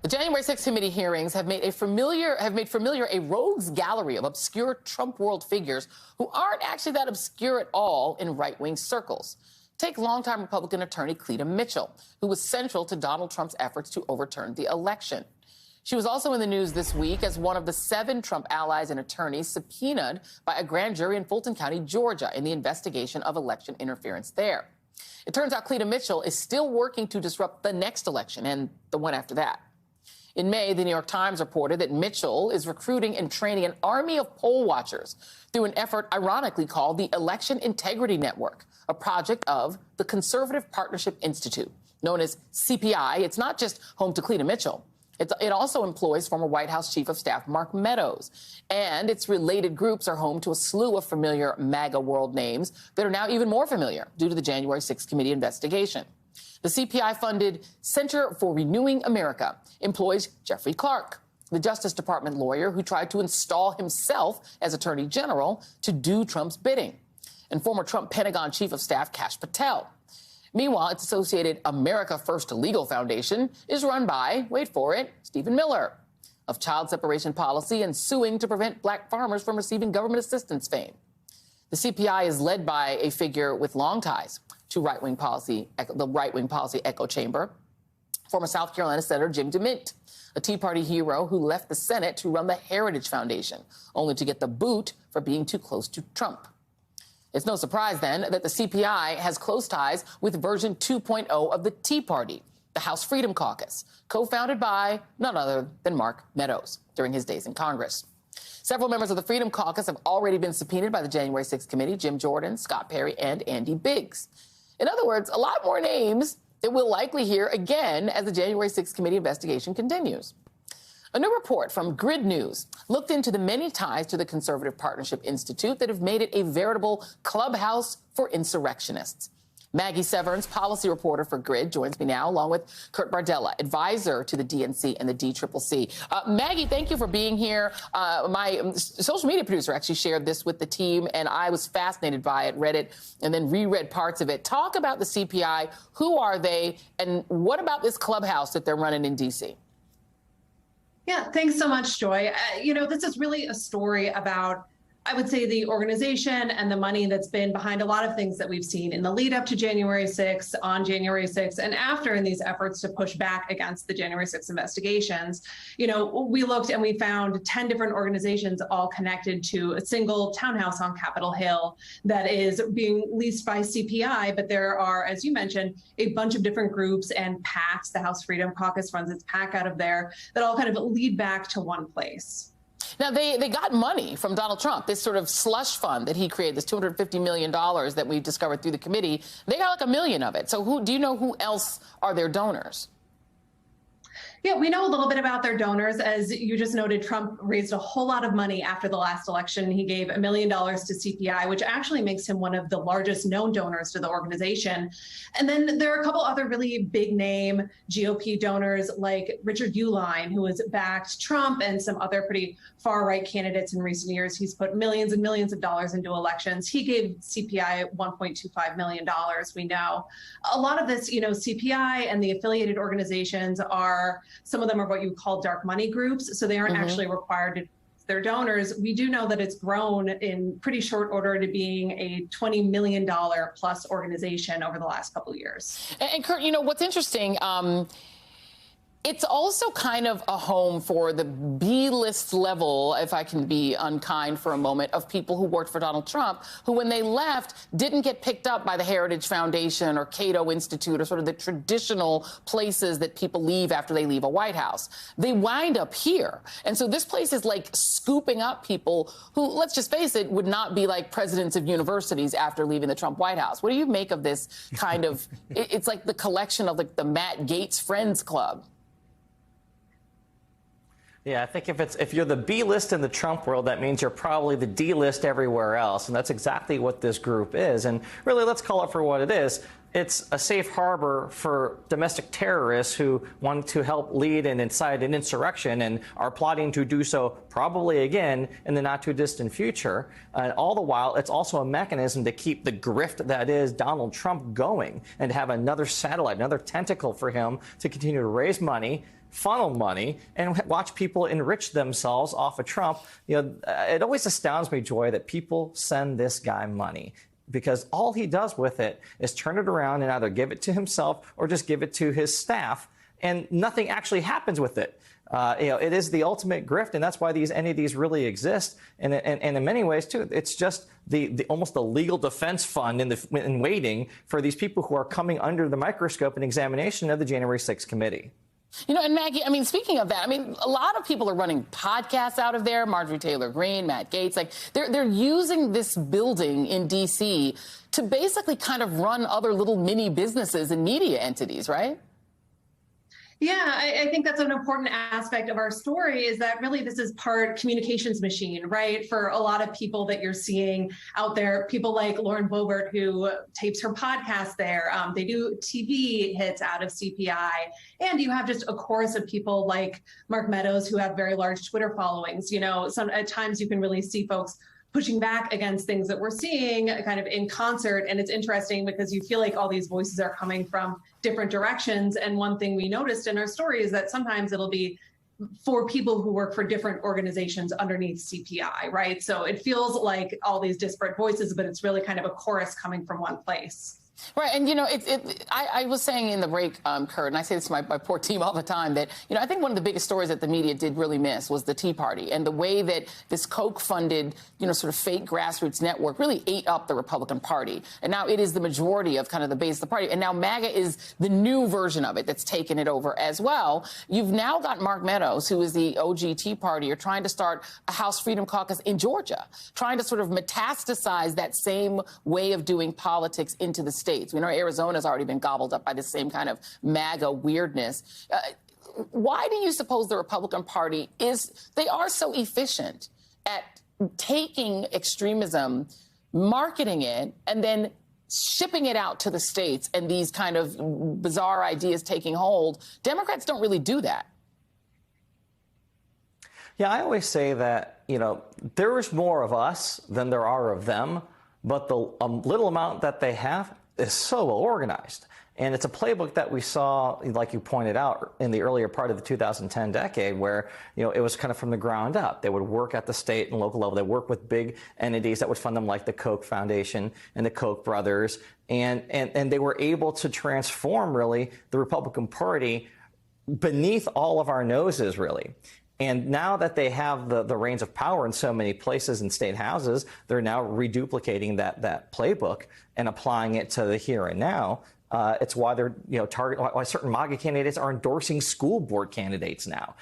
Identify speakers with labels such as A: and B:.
A: The January 6th committee hearings have made familiar a rogues gallery of obscure Trump world figures who aren't actually that obscure at all in right-wing circles. Take longtime Republican attorney Cleta Mitchell, who was central to Donald Trump's efforts to overturn the election. She was also in the news this week as one of the 7 Trump allies and attorneys subpoenaed by a grand jury in Fulton County, Georgia, in the investigation of election interference there. It turns out Cleta Mitchell is still working to disrupt the next election and the one after that. In May, the New York Times reported that Mitchell is recruiting and training an army of poll watchers through an effort ironically called the Election Integrity Network, a project of the Conservative Partnership Institute, known as CPI. It's not just home to Cleta Mitchell. It also employs former White House Chief of Staff Mark Meadows. And its related groups are home to a slew of familiar MAGA-world names that are now even more familiar due to the January 6th committee investigation. The CPI-funded Center for Renewing America employs Jeffrey Clark, the Justice Department lawyer who tried to install himself as Attorney General to do Trump's bidding, and former Trump Pentagon Chief of Staff Kash Patel. Meanwhile, its associated America First Legal Foundation is run by, wait for it, Stephen Miller, of child separation policy and suing to prevent black farmers from receiving government assistance fame. The CPI is led by a figure with long ties to the right-wing policy echo chamber, former South Carolina Senator Jim DeMint, a Tea Party hero who left the Senate to run the Heritage Foundation, only to get the boot for being too close to Trump. It's no surprise, then, that the CPI has close ties with version 2.0 of the Tea Party, the House Freedom Caucus, co-founded by none other than Mark Meadows during his days in Congress. Several members of the Freedom Caucus have already been subpoenaed by the January 6th committee: Jim Jordan, Scott Perry, and Andy Biggs. In other words, a lot more names that we'll likely hear again as the January 6th committee investigation continues. A new report from Grid News looked into the many ties to the Conservative Partnership Institute that have made it a veritable clubhouse for insurrectionists. Maggie Severns, policy reporter for Grid, joins me now, along with Kurt Bardella, advisor to the DNC and the DCCC. Maggie, thank you for being here. My social media producer actually shared this with the team, and I was fascinated by it, read it, and then reread parts of it. Talk about the CPI. Who are they, and what about this clubhouse that they're running in D.C.?
B: Yeah, thanks so much, Joy. This is really a story about, I would say, the organization and the money that's been behind a lot of things that we've seen in the lead up to January 6th, on January 6th, and after in these efforts to push back against the January 6th investigations. We looked and we found 10 different organizations all connected to a single townhouse on Capitol Hill that is being leased by CPI. But there are, as you mentioned, a bunch of different groups and PACs. The House Freedom Caucus runs its PAC out of there that all kind of lead back to one place.
A: Now, they got money from Donald Trump, this sort of slush fund that he created, this $250 million that we discovered through the committee. They got like $1 million of it. So do you know who else are their donors?
B: Yeah, we know a little bit about their donors. As you just noted, Trump raised a whole lot of money after the last election. He gave $1 million to CPI, which actually makes him one of the largest known donors to the organization. And then there are a couple other really big name GOP donors like Richard Uihlein, who has backed Trump and some other pretty far right candidates in recent years. He's put millions and millions of dollars into elections. He gave CPI $1.25 million, we know. A lot of this, CPI and the affiliated organizations some of them are what you call dark money groups, so they aren't actually required to their donors. We do know that it's grown in pretty short order to being a $20 million plus organization over the last couple of years.
A: And Kurt, what's interesting, it's also kind of a home for the B-list level, if I can be unkind for a moment, of people who worked for Donald Trump, who, when they left, didn't get picked up by the Heritage Foundation or Cato Institute or sort of the traditional places that people leave after they leave a White House. They wind up here. And so this place is like scooping up people who, let's just face it, would not be like presidents of universities after leaving the Trump White House. What do you make of this kind of, it's like the collection of like the Matt Gaetz Friends Club?
C: Yeah, I think if you're the B list in the Trump world, that means you're probably the D list everywhere else. And that's exactly what this group is. And really, let's call it for what it is. It's a safe harbor for domestic terrorists who want to help lead and incite an insurrection and are plotting to do so probably again in the not too distant future. And all the while, it's also a mechanism to keep the grift that is Donald Trump going and to have another satellite, another tentacle for him to continue to raise money, funnel money and watch people enrich themselves off of Trump. It always astounds me, Joy, that people send this guy money, because all he does with it is turn it around and either give it to himself or just give it to his staff, and nothing actually happens with it. It is the ultimate grift, and that's why these entities really exist. And in many ways, too, it's just the almost the legal defense fund in waiting for these people who are coming under the microscope and examination of the January 6th committee.
A: And Maggie, I mean, speaking of that, I mean, a lot of people are running podcasts out of there. Marjorie Taylor Greene, Matt Gaetz, like they're using this building in D.C. to basically kind of run other little mini businesses and media entities, right?
B: Yeah, I think that's an important aspect of our story, is that really this is part communications machine, right? For a lot of people that you're seeing out there, people like Lauren Boebert, who tapes her podcast there. They do TV hits out of CPI. And you have just a chorus of people like Mark Meadows, who have very large Twitter followings. At times you can really see folks pushing back against things that we're seeing kind of in concert. And it's interesting because you feel like all these voices are coming from different directions. And one thing we noticed in our story is that sometimes it'll be for people who work for different organizations underneath CPI, right? So it feels like all these disparate voices, but it's really kind of a chorus coming from one place.
A: Right. And, I was saying in the break, Kurt, and I say this to my poor team all the time, that, I think one of the biggest stories that the media did really miss was the Tea Party and the way that this Koch-funded, sort of fake grassroots network really ate up the Republican Party. And now it is the majority of kind of the base of the party. And now MAGA is the new version of it that's taken it over as well. You've now got Mark Meadows, who is the OG Tea Party. You're trying to start a House Freedom Caucus in Georgia, trying to sort of metastasize that same way of doing politics into the states. We know Arizona's already been gobbled up by the same kind of MAGA weirdness. Why do you suppose the Republican Party they are so efficient at taking extremism, marketing it, and then shipping it out to the states, and these kind of bizarre ideas taking hold? Democrats don't really do that.
C: Yeah, I always say that, there is more of us than there are of them, but the little amount that they have is so well organized. And it's a playbook that we saw, like you pointed out, in the earlier part of the 2010 decade, where, it was kind of from the ground up. They would work at the state and local level. They work with big entities that would fund them, like the Koch Foundation and the Koch brothers. And they were able to transform, really, the Republican Party beneath all of our noses, really. And now that they have the reins of power in so many places in state houses, they're now reduplicating that playbook and applying it to the here and now. It's why they're why certain MAGA candidates are endorsing school board candidates now.